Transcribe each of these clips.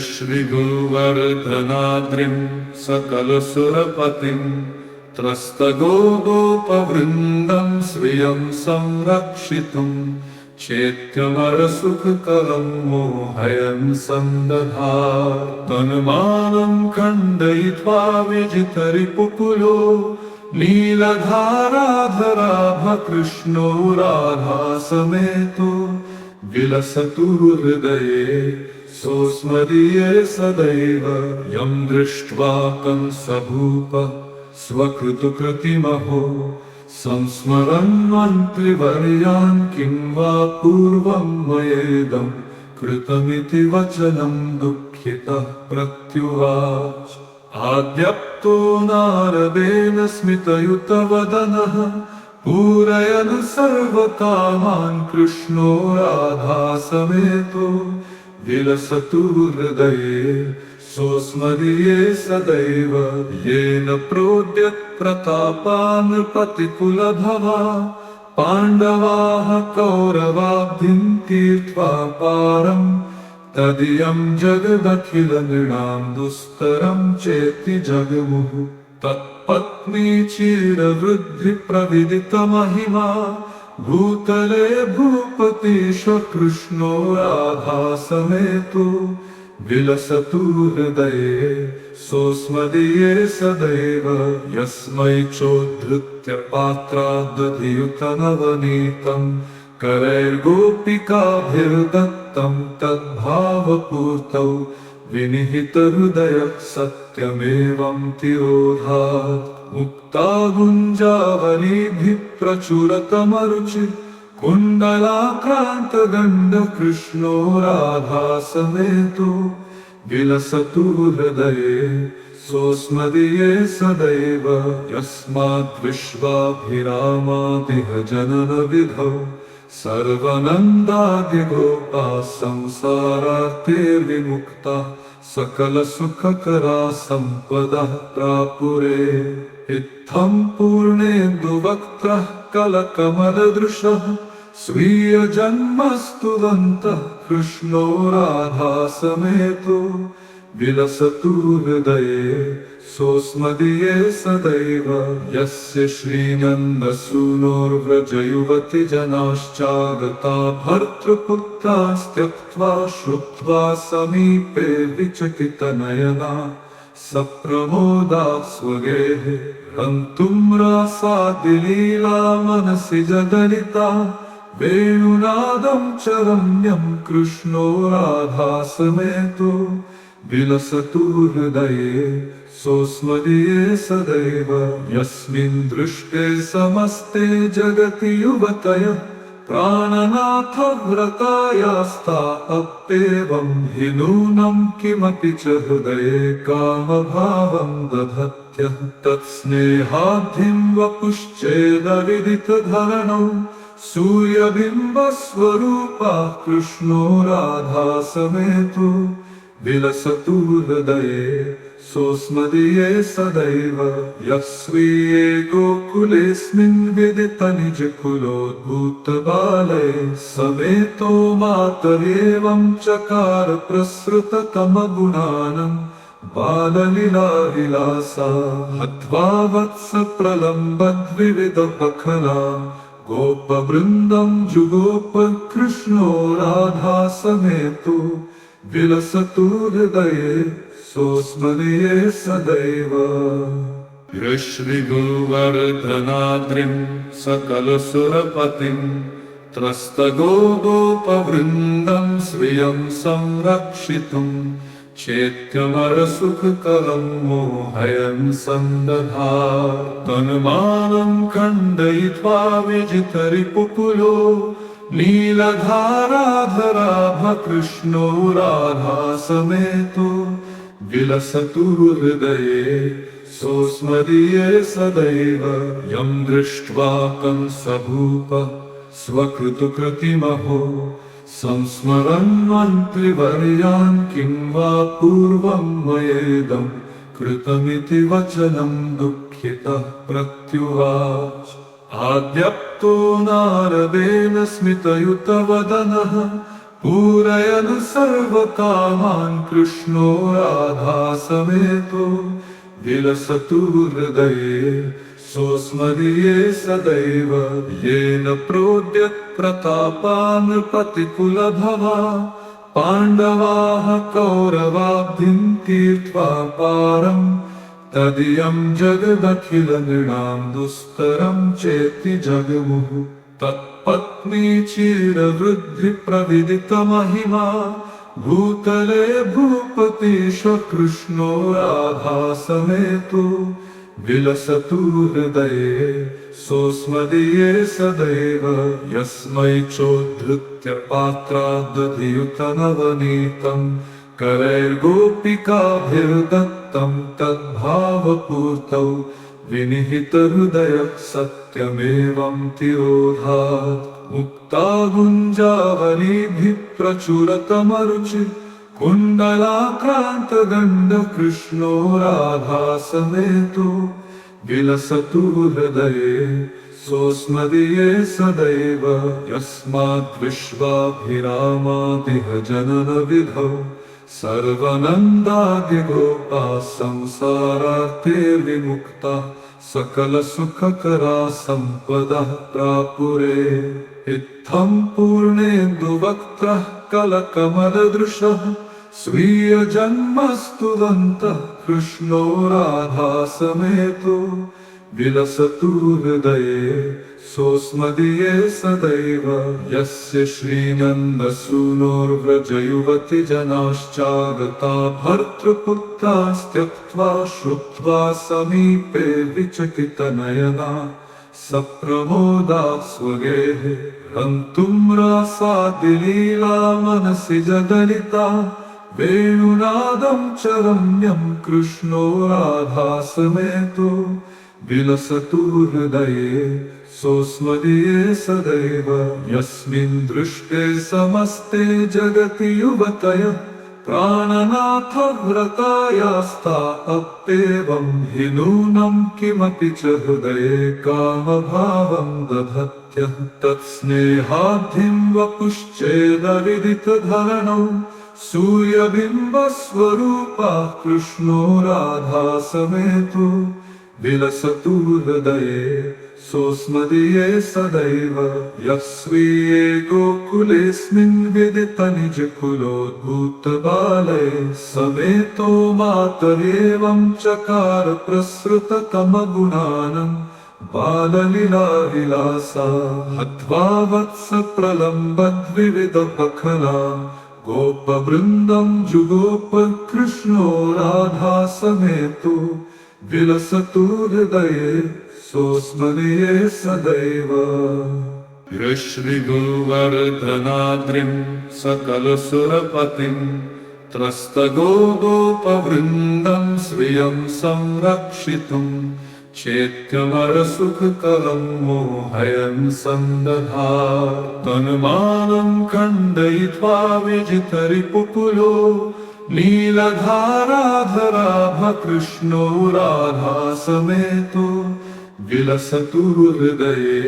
श्रीगुरुवर्धनाद्रिं सकलसुरपतिं त्रस्तगोगोपवृन्दं स्वीयं संरक्षितुं चेत्यमरसुखकरं मोहयं सन्दधात् तन्मानं खण्डयित्वा विजितरिपुकुलो नीलधाराधराभकृष्णो राधासमेतो विलसतु हृदये सोऽस्मदीये सदैव यं दृष्ट्वा कंसभूपः स्वकृतकृतिमहो संस्मरन् मन्त्रिवर्यान् किं वा पूर्वं मयेदं कृतमिति वचनं दुःखितः प्रत्युवाच। आद्यप्तो नारदेन स्मितयुतवदनः पूरयन् सर्वकामान् कृष्णो राधासमेतो विलसतु हृदये सोऽस्मदीये सदैव येन प्रोद्यत् प्रतापान् नृपतिकुलभवा पाण्डवाः कौरवाब्धिं तीर्त्वा पारम् तदियं जगदखिलनृणां दुस्तरं चेति जगमुः तत्पत्नी चिरवृद्धिप्रविदितमहिमा भूतले भूपतिश्च कृष्णो राधासमेतो विलसतु हृदये सोऽस्मदीये सदैव यस्मै चोद्धृत्य पात्रादधियुतनवनीतं करैर्गोपिकाभिर्दत्तं तद्भावपूर्तौ विनिहितहृदयः सत्यमेवं तिरोधात् मुक्ता गुञ्जावलीभिः प्रचुरतमरुचिः कुण्डलाक्रान्तगण्डकृष्णो राधासमेतो विलसतु हृदये सोऽस्मदीये सदैव यस्माद्विश्वाभिरामादिह जननविधौ सर्वनन्दादिगोपा संसारार्तेर्विमुक्ता सकलसुखकरा सम्पदः प्रापुरे इत्थं पूर्णेन्दुवक्त्रः कलकमलदृशः स्वीयजन्मस्तुवन्तः कृष्णो राधासमेतो विलसतु हृदये सोऽस्मदीये सदैव यस्य श्रीनन्दसूनोर्व्रजयुवतिजनाश्चागता भर्तृपुत्रास्त्यक्त्वा श्रुत्वा समीपे विचकितनयना सप्रमोदा स्वगेः हन्तुं रासादिलीला मनसि जदलिता वेणुनादं च रम्यं कृष्णो राधासमेतो विलसतु हृदये सोऽस्मदीये सदैव यस्मिन् दृष्टे समस्ते जगति युवतयः प्राणनाथव्रतायास्ता अप्येवं हि नूनं किमपि च हृदये कामभावं दधत्यः तत्स्नेहाब्धिं वपुश्चेदविदितधरणौ सूर्यबिम्बस्वरूपा कृष्णो राधासमेतो विलसतु हृदये सोऽस्मदीये सदैव यस्वीये गोकुलेऽस्मिन् विदितनिजकुलोद्भूतबाले समेतो मातरेवं चकार प्रसृततमगुणानम् बाललीलाविलासा हत्वा वत्सप्रलम्बद्विविधपखला गोपवृन्दं जुगोप कृष्णो राधासमेतो विलसतु हृदये सोऽस्मदीये सदैव। श्रीगुरुवर्धनाद्रिं सकलसुरपतिं त्रस्तगोगोपवृन्दं स्वीयं संरक्षितुं चेत्यमरसुखकरं मोहयं सन्दधात् तन्मानं खण्डयित्वा विजितरिपुकुलो नीलधाराधराभकृष्णो राधासमेतो विलसतु हृदये सोऽस्मदीये सदैव यं दृष्ट्वा कंसभूपः स्वकृतकृतिमहो संस्मरन् मन्त्रिवर्यान् किं वा पूर्वं मयेदं कृतमिति वचनं दुःखितः प्रत्युवाच। आद्यप्तो नारदेन स्मितयुतवदनः पूरयन् सर्वकामान् कृष्णो राधासमेतो विलसतु हृदये सोऽस्मदीये सदैव येन प्रोद्यत् प्रतापान् पतिकुलभवा पाण्डवाः कौरवाब्धिं तीर्त्वा पारम् तदियं जगदखिलनृणां दुस्तरं चेति जगमुः तत्पत्नी चिरवृद्धिप्रविदितमहिमा भूतले भूपतिश कृष्णो राधासमेतो विलसतु हृदये सोऽस्मदीये सदैव यस्मै चोद्धृत्य पात्राद्दधियुतनवनीतम् करैर्गोपिकाभिर्दत्तं तद्भावपूर्तौ विनिहितहृदयः सत्यमेवं तिरोधात् मुक्ता गुञ्जावलीभिः प्रचुरतमरुचि कुण्डलाक्रान्तगण्ड कृष्णो राधासमेतो विलसतु हृदये सोऽस्मदीये सदैव यस्मात् विश्वाभिरामादिह जननविधौ सर्वनन्दादिगोपा संसारार्थे विमुक्ता सकलसुखकरा सम्पदः प्रापुरे इत्थं पूर्णेन्दुवक्त्रः कलकमलदृशः स्वीयजन्मस्तुवन्तः कृष्णो राधासमेतो विलसतु हृदये सोऽस्मदीये सदैव यस्य श्रीनन्दसूनोर्व्रजयुवति जनाश्चागता भर्तृपुत्रास्त्यक्त्वा श्रुत्वा समीपे विचकितनयना सप्रमोदा स्वगेः हन्तुं रासादिलीला मनसि जदलिता वेणुनादं च रम्यं कृष्णो राधासमेतो विलसतु हृदये सोऽस्मदीये सदैव यस्मिन् दृष्टे समस्ते जगति युवतयः प्राणनाथव्रतायास्ता अप्येवं हि नूनं किमपि च हृदये कामभावं दधत्यः तत्स्नेहाब्धिं वपुश्चेदविदितधरणौ सूर्यबिम्बस्वरूपा कृष्णो राधासमेतो विलसतु हृदये सोऽस्मदीये सदैव यः स्वीये गोकुलेऽस्मिन् विदितनिजकुलोद्भूतबाले समेतो मातरेवं चकार प्रसृततमगुणानं बाललीलाविलासा हत्वा वत्सप्रलम्बद्विविधपखला गोपवृन्दं जुगोप कृष्णो राधासमेतो विलसतु हृदये सोऽस्मदीये सदैव श्रीगुरुवर्धनाद्रिं सकलसुरपतिं त्रस्तगोपवृन्दं श्रियं संरक्षितुं चेत्यमरसुखकलं मोहयन् सन्दधात् तन्मानं खण्डयित्वा विजितरिपुकुलो नीलधाराधराभ कृष्णो राधासमेतो विलसतु हृदये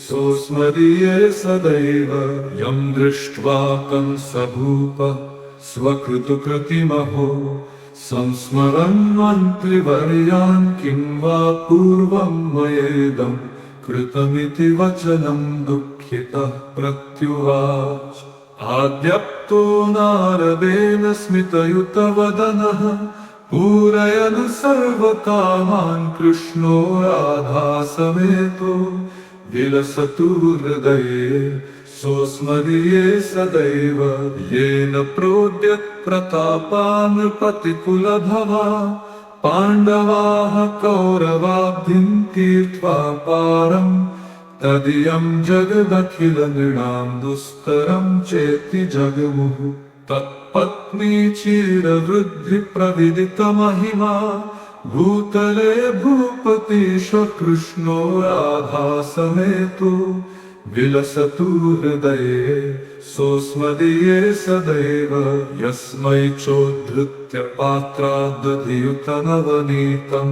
सोऽस्मदीये सदैव यं दृष्ट्वा कंसभूपः स्वकृतकृतिमहो संस्मरन् मन्त्रिवर्यान् किं वा पूर्वं मयेदं कृतमिति वचनं दुःखितः प्रत्युवाच आद्यप्तो नारदेन स्मितयुतवदनः पूरयन् सर्वकामान् कृष्णो राधासमेतो विलसतु हृदये सोऽस्मदीये सदैव येन प्रोद्यत् प्रतापान् पतिकुलभवा पाण्डवाः कौरवाब्धिं तीर्त्वा पारम् तदियं जगदखिलनृणां दुस्तरं चेति जगमुः तत्पत्नी चिरवृद्धिप्रविदितमहिमा भूतले भूपतिश कृष्णो राधासमेतो विलसतु हृदये सोऽस्मदीये सदैव यस्मै चोद्धृत्य पात्राद्दधियुतनवनीतं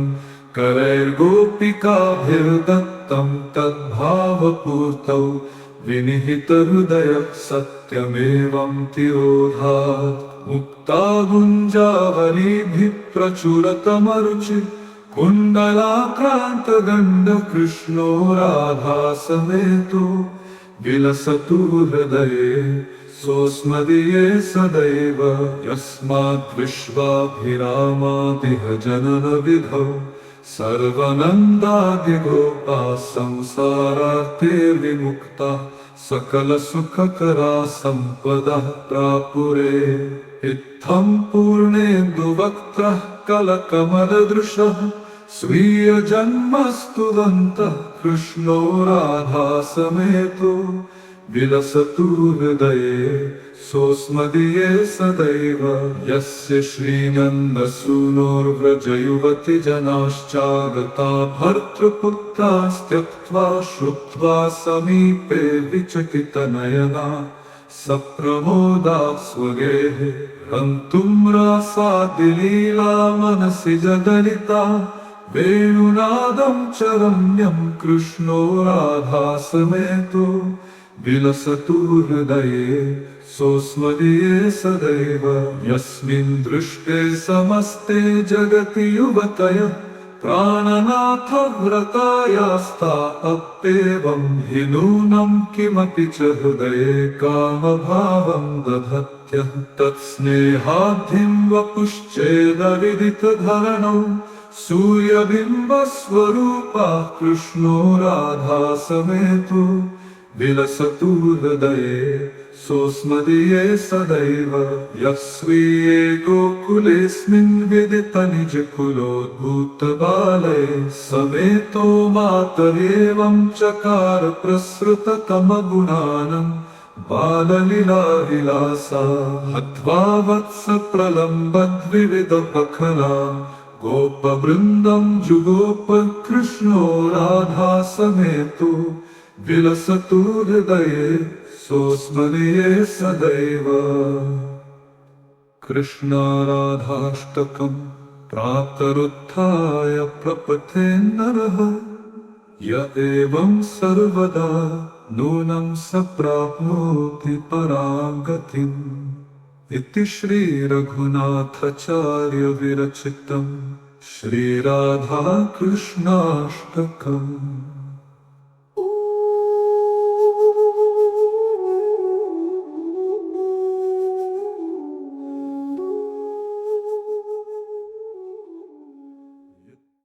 करैर्गोपिकाभिर्दत्तं तद्भावपूर्तौ विनिहितहृदयः सत्यम् सत्यमेवं तिरोधात् मुक्ता गुञ्जावलीभिः प्रचुरतमरुचि कुण्डलाक्रान्तगण्ड कृष्णो राधा समेतो विलसतु हृदये सोऽस्मदीये सदैव यस्मात् विश्वाभिरामादिह जननविधौ सर्वनन्दादिगोपा संसारार्थे विमुक्ता सकलसुखकरा सम्पदः प्रापुरे इत्थं पूर्णेन्दुवक्त्रः कलकमलदृशः स्वीयजन्मस्तुवन्तः कृष्णो राधा समेतो विलसतु हृदये सोऽस्मदीये सदैव यस्य श्रीनन्दसूनोर्व्रजयुवति जनाश्चागता भर्तृपुत्रास्त्यक्त्वा श्रुत्वा समीपे विचकितनयना सप्रमोदा स्वगेः हन्तुं रासादिलीला मनसि जदलिता वेणुनादं च रम्यं कृष्णो राधा समेतो विलसतु हृदये सोऽस्मदीये सदैव यस्मिन् दृष्टे समस्ते जगति युवतयः प्राणनाथव्रतायास्ता अप्येवं हि नूनं किमपि च हृदये कामभावं दधत्यः तत्स्नेहाद्धिं वपुश्चेदविदितधरणौ सूर्यबिम्बस्वरूपा कृष्णो राधा समेतो विलसतु हृदये सोऽस्मदीये सदैव यः स्वीये गोकुलेऽस्मिन् विदितनिजकुलोद्भूतबाले समेतो मातरेवं चकार प्रसृततमगुणानं बाललीलाविलासा हत्वा वत्सप्रलम्बद्विविधपखला गोपवृन्दं जुगोप कृष्णो राधा समेतो विलसतु हृदये सोऽस्मदीये सदैव कृष्णाराधाष्टकम् प्रातरुत्थाय प्रपथे नरः य एवं सर्वदा नूनं स प्राप्नोति परां गतिम् इति श्रीरघुनाथाचार्य विरचितं श्रीराधाकृष्णाष्टकम्।